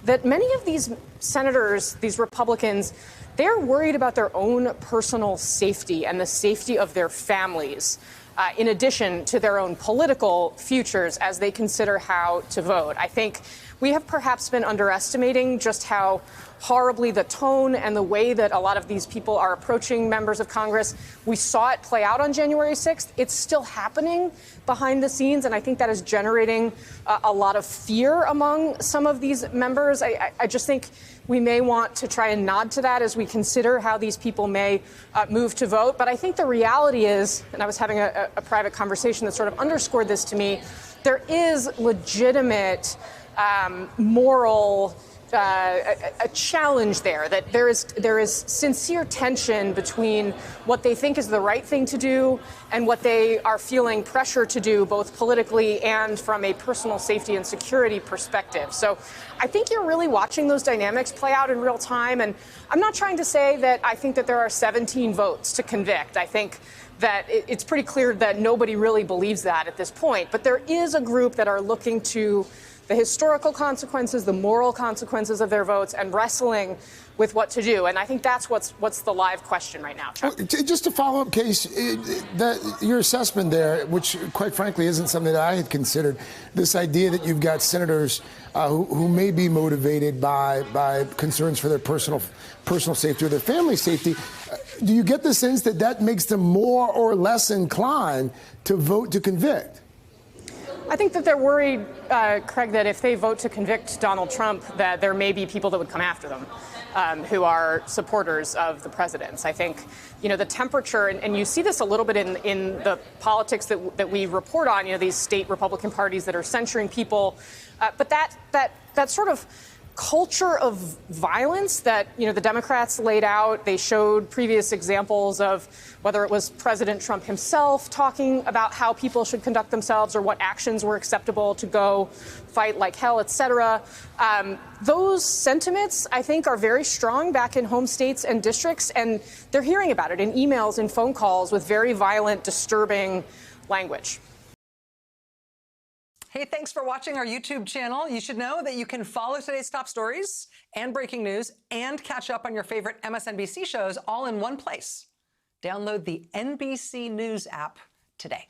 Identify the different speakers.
Speaker 1: that many of these senators, these Republicans, they're worried about their own personal safety and the safety of their families, in addition to their own political futures as they consider how to vote. I think we have perhaps been underestimating just how horribly the tone and the way that a lot of these people are approaching members of Congress. We saw it play out on January 6th. It's still happening behind the scenes, and I think that is generating a lot of fear among some of these members. I just think we may want to try and nod to that as we consider how these people may move to vote. But I think the reality is, and I was having a private conversation that sort of underscored this to me, there is legitimate moral a challenge there, that there is sincere tension between what they think is the right thing to do and what they are feeling pressure to do, both politically and from a personal safety and security perspective. So I think you're really watching those dynamics play out in real time. And I'm not trying to say that I think that there are 17 votes to convict. I think that it's pretty clear that nobody really believes that at this point. But there is a group that are looking to the historical consequences, the moral consequences of their votes, and wrestling with what to do. And I think that's what's the live question right now, Chuck.
Speaker 2: Just to follow up, Case, your assessment there, which quite frankly isn't something that I had considered, this idea that you've got senators who may be motivated by concerns for their personal safety or their family safety. Do you get the sense that that makes them more or less inclined to vote to convict?
Speaker 1: I think that they're worried, Craig, that if they vote to convict Donald Trump, that there may be people that would come after them who are supporters of the president's. I think, the temperature, and you see this a little bit in the politics that we report on, these state Republican parties that are censuring people. But that sort of culture of violence that, the Democrats laid out, they showed previous examples of whether it was President Trump himself talking about how people should conduct themselves or what actions were acceptable to go fight like hell, et cetera. Those sentiments, I think, are very strong back in home states and districts, and they're hearing about it in emails and phone calls with very violent, disturbing language.
Speaker 3: Hey, thanks for watching our YouTube channel. You should know that you can follow today's top stories and breaking news and catch up on your favorite MSNBC shows all in one place. Download the NBC News app today.